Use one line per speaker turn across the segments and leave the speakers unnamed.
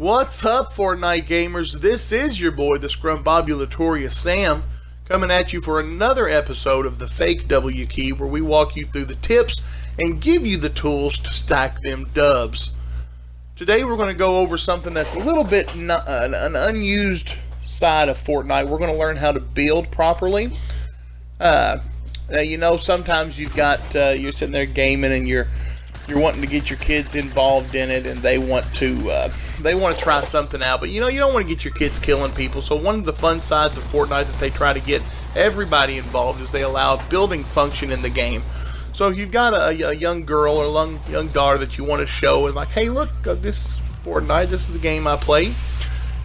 What's up, Fortnite gamers? This is your boy, the Scrumbobulatorious Sam, coming at you for another episode of the Fake W Key, where we walk you through the tips and give you the tools to stack them dubs. Today we're going to go over something that's a little bit an unused side of Fortnite. We're going to learn how to build properly. You know, sometimes you've got you're sitting there gaming and you're wanting to get your kids involved in it, and they want to try something out, but you know, you don't want to get your kids killing people. So one of the fun sides of Fortnite that they try to get everybody involved is they allow a building function in the game. So if you've got a young girl or young daughter that you want to show, and like, hey, look, this Fortnite, this is the game I play,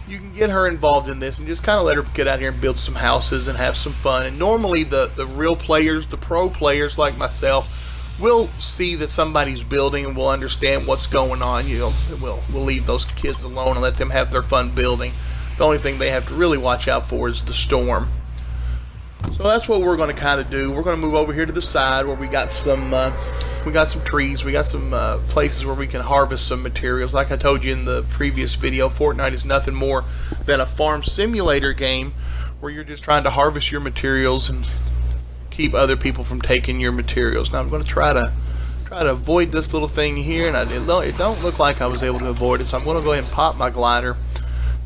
you can get her involved in this and just kind of let her get out here and build some houses and have some fun. And normally the real players, the pro players like myself, we'll see that somebody's building and we'll understand what's going on. You know, we'll leave those kids alone and let them have their fun building. The only thing they have to really watch out for is the storm. So that's what we're going to kind of do. We're going to move over here to the side where we got some trees. We got some places where we can harvest some materials. Like I told you in the previous video, Fortnite is nothing more than a farm simulator game where you're just trying to harvest your materials and keep other people from taking your materials. Now I'm going to try to avoid this little thing here, and it don't look like I was able to avoid it, so I'm going to go ahead and pop my glider,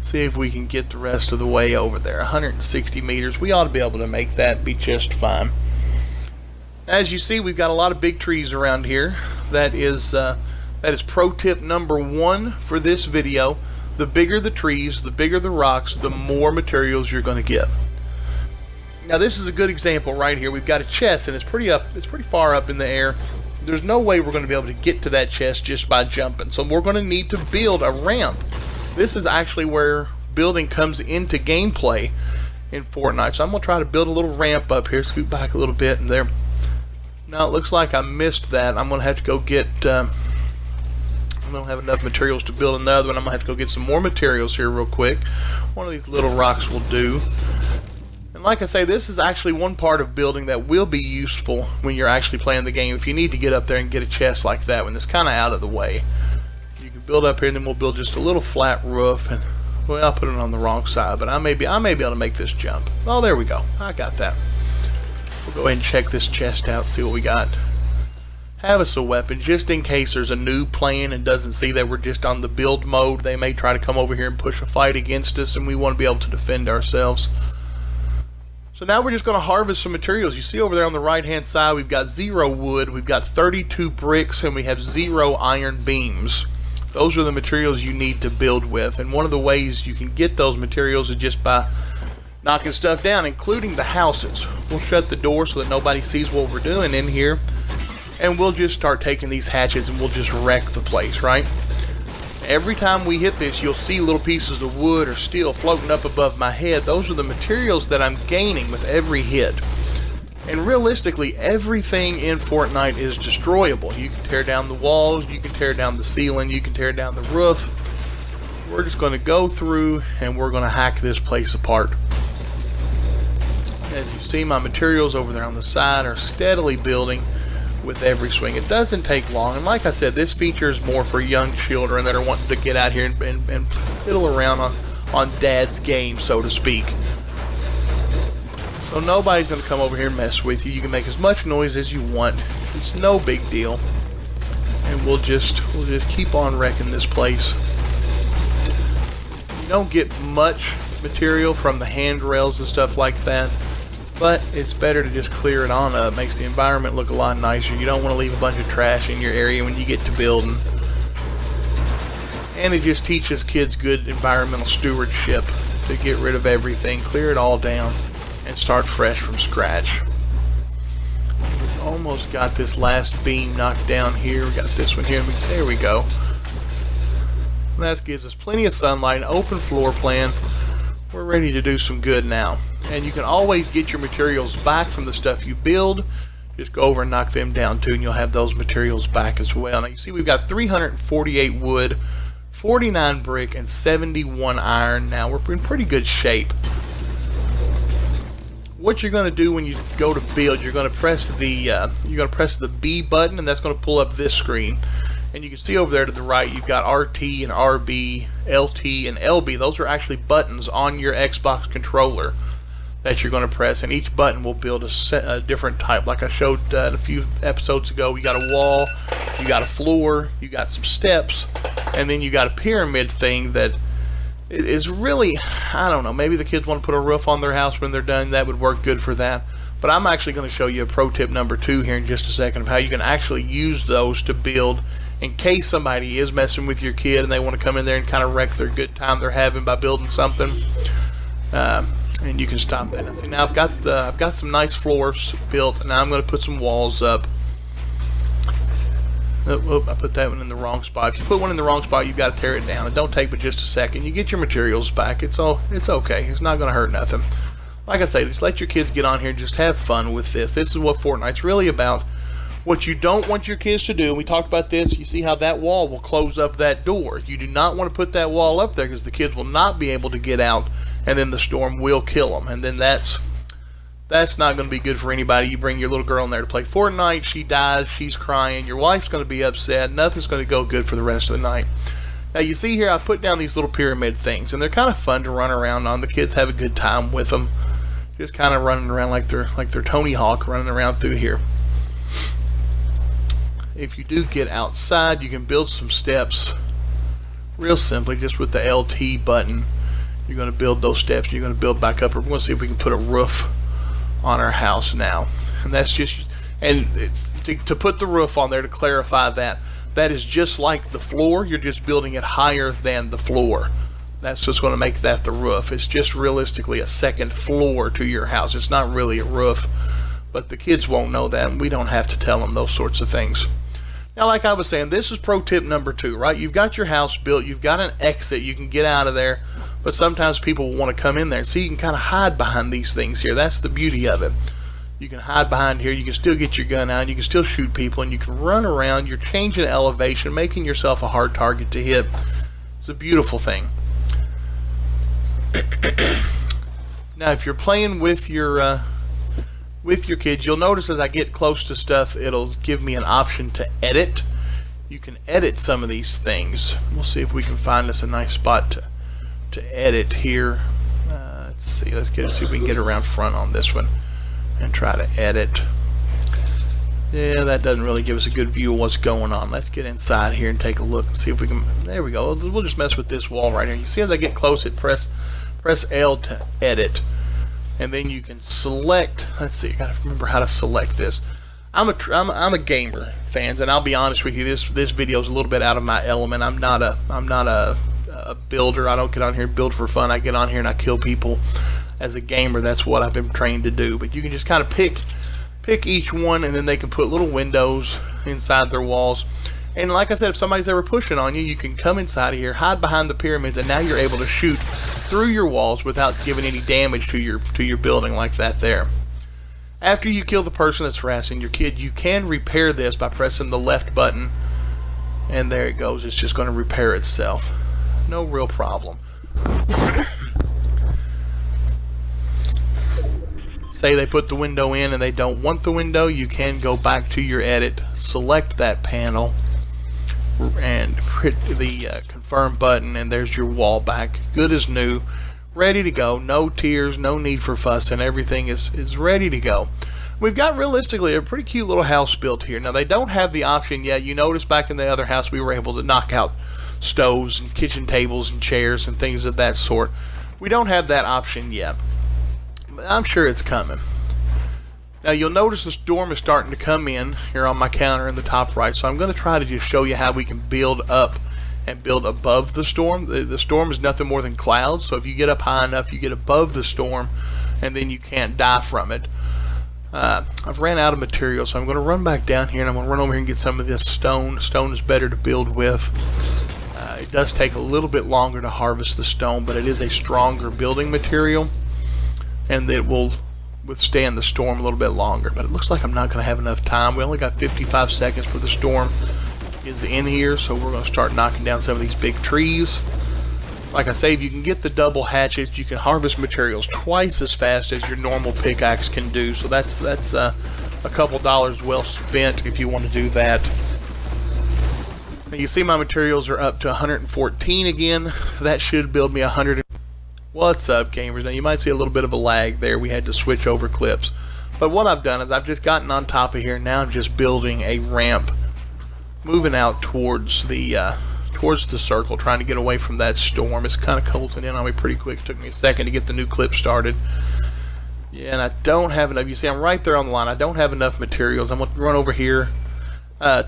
see if we can get the rest of the way over there. 160 meters. We ought to be able to make that be just fine. As you see, we've got a lot of big trees around here. That is pro tip number 1 for this video. The bigger the trees, the bigger the rocks, the more materials you're going to get. Now this is a good example right here. We've got a chest and it's pretty far up in the air. There's no way we're going to be able to get to that chest just by jumping. So we're going to need to build a ramp. This is actually where building comes into gameplay in Fortnite. So I'm going to try to build a little ramp up here. Scoot back a little bit, and there. Now it looks like I missed that. I'm going to have to go get I don't have enough materials to build another one. I'm going to have to go get some more materials here real quick. One of these little rocks will do. Like I say, this is actually one part of building that will be useful when you're actually playing the game. If you need to get up there and get a chest like that when it's kind of out of the way, you can build up here, and then we'll build just a little flat roof. And well, I'll put it on the wrong side, but I may be able to make this jump. Oh, there we go. I got that. We'll go ahead and check this chest out, see what we got. Have us a weapon just in case there's a noob playing and doesn't see that we're just on the build mode. They may try to come over here and push a fight against us, and we want to be able to defend ourselves. So now we're just going to harvest some materials. You see over there on the right hand side, we've got 0 wood, we've got 32 bricks, and we have 0 iron beams. Those are the materials you need to build with, and one of the ways you can get those materials is just by knocking stuff down, including the houses. We'll shut the door so that nobody sees what we're doing in here, and we'll just start taking these hatchets and we'll just wreck the place, right? Every time we hit this, you'll see little pieces of wood or steel floating up above my head. Those are the materials that I'm gaining with every hit. And realistically, everything in Fortnite is destroyable. You can tear down the walls, you can tear down the ceiling, you can tear down the roof. We're just going to go through and we're going to hack this place apart. As you see, my materials over there on the side are steadily building with every swing. It doesn't take long, and like I said, this feature is more for young children that are wanting to get out here and fiddle around on dad's game, so to speak. So nobody's going to come over here and mess with you. You can make as much noise as you want. It's no big deal, and we'll just keep on wrecking this place. You don't get much material from the handrails and stuff like that, but it's better to just clear it on up. Makes the environment look a lot nicer. You don't want to leave a bunch of trash in your area when you get to building. And it just teaches kids good environmental stewardship to get rid of everything, clear it all down, and start fresh from scratch. We've almost got this last beam knocked down here. We got this one here. There we go. And that gives us plenty of sunlight, an open floor plan. We're ready to do some good now. And you can always get your materials back from the stuff you build. Just go over and knock them down too, and you'll have those materials back as well. Now you see we've got 348 wood, 49 brick, and 71 iron. Now we're in pretty good shape. What you're going to do when you go to build, you're going to press the B button, and that's going to pull up this screen. And you can see over there to the right, you've got RT and RB, LT and LB. Those are actually buttons on your Xbox controller that you're going to press, and each button will build a different type. Like I showed a few episodes ago, you got a wall, you got a floor, you got some steps, and then you got a pyramid thing that is really, I don't know, maybe the kids want to put a roof on their house when they're done. That would work good for that. But I'm actually going to show you a pro tip number 2 here in just a second of how you can actually use those to build in case somebody is messing with your kid and they want to come in there and kind of wreck their good time they're having by building something. And you can stop that. Now, see, now I've got some nice floors built, and now I'm going to put some walls up. Oh, I put that one in the wrong spot. If you put one in the wrong spot, you've got to tear it down. It don't take but just a second. You get your materials back. It's okay. It's not going to hurt nothing. Like I say, just let your kids get on here and just have fun with this. This is what Fortnite's really about. What you don't want your kids to do, and we talked about this, you see how that wall will close up that door. You do not want to put that wall up there because the kids will not be able to get out, and then the storm will kill them. And then that's not going to be good for anybody. You bring your little girl in there to play Fortnite, she dies, she's crying, your wife's going to be upset, nothing's going to go good for the rest of the night. Now you see here I put down these little pyramid things, and they're kind of fun to run around on. The kids have a good time with them, just kind of running around like they're Tony Hawk running around through here. If you do get outside, you can build some steps real simply just with the LT button. You're going to build those steps, and you're going to build back up. We're going to see if we can put a roof on our house now. And that's just, and to put the roof on there, to clarify that is just like the floor. You're just building it higher than the floor. That's what's going to make that the roof. It's just realistically a second floor to your house. It's not really a roof, but the kids won't know that, and we don't have to tell them those sorts of things. Now, like I was saying, this is pro tip number 2, right? You've got your house built, you've got an exit, you can get out of there, but sometimes people want to come in there. So you can kind of hide behind these things here. That's the beauty of it. You can hide behind here, you can still get your gun out, you can still shoot people, and you can run around. You're changing elevation, making yourself a hard target to hit. It's a beautiful thing. Now, if you're playing with your kids, you'll notice as I get close to stuff, it'll give me an option to edit. You can edit some of these things. We'll see if we can find us a nice spot to edit here. Let's see. See if we can get around front on this one and try to edit. Yeah, that doesn't really give us a good view of what's going on. Let's get inside here and take a look and see if we can. There we go. We'll just mess with this wall right here. You see as I get close, it press L to edit. And then you can select. Let's see. I gotta remember how to select this. I'm a gamer, fans, and I'll be honest with you. This video is a little bit out of my element. I'm not a builder. I don't get on here and build for fun. I get on here and I kill people. As a gamer, that's what I've been trained to do. But you can just kind of pick each one, and then they can put little windows inside their walls. And like I said, if somebody's ever pushing on you, you can come inside of here, hide behind the pyramids, and now you're able to shoot through your walls without giving any damage to your building like that there. After you kill the person that's harassing your kid, you can repair this by pressing the left button, and there it goes. It's just going to repair itself. No real problem. Say they put the window in and they don't want the window, you can go back to your edit, select that panel, and hit the confirm button, and there's your wall back, good as new, ready to go. No tears, no need for fuss, and everything is ready to go. We've got realistically a pretty cute little house built here. Now they don't have the option yet. You notice back in the other house we were able to knock out stoves and kitchen tables and chairs and things of that sort. We don't have that option yet. I'm sure it's coming. Now you'll notice the storm is starting to come in here on my counter in the top right, so I'm going to try to just show you how we can build up and build above the storm. The storm is nothing more than clouds, so if you get up high enough, you get above the storm, and then you can't die from it. I've ran out of material, so I'm going to run back down here, and I'm going to run over here and get some of this stone. Stone is better to build with. It does take a little bit longer to harvest the stone, but it is a stronger building material, and it will withstand the storm a little bit longer. But it looks like I'm not going to have enough time. We only got 55 seconds for the storm is in here, so we're going to start knocking down some of these big trees. Like I say, if you can get the double hatchets, you can harvest materials twice as fast as your normal pickaxe can do. So that's a couple dollars well spent if you want to do that. You see my materials are up to 114 again. That should build me 100. What's up, gamers? Now you might see a little bit of a lag there. We had to switch over clips. But what I've done is I've just gotten on top of here. Now I'm just building a ramp, moving out towards the circle, trying to get away from that storm. It's kind of closing in on me pretty quick. It took me a second to get the new clip started. Yeah, and I don't have enough. You see, I'm right there on the line. I don't have enough materials. I'm going to run over here.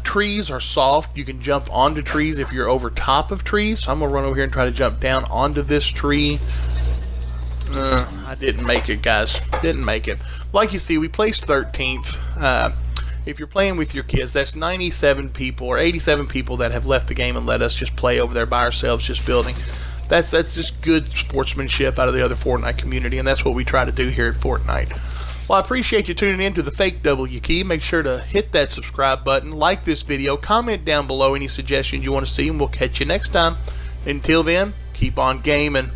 Trees are soft. You can jump onto trees if you're over top of trees. So I'm going to run over here and try to jump down onto this tree. I didn't make it, guys. Didn't make it. Like you see, we placed 13th. If you're playing with your kids, that's 97 people or 87 people that have left the game and let us just play over there by ourselves, just building. That's just good sportsmanship out of the other Fortnite community, and that's what we try to do here at Fortnite. Well, I appreciate you tuning in to the Fake W Key. Make sure to hit that subscribe button, like this video, comment down below any suggestions you want to see, and we'll catch you next time. Until then, keep on gaming.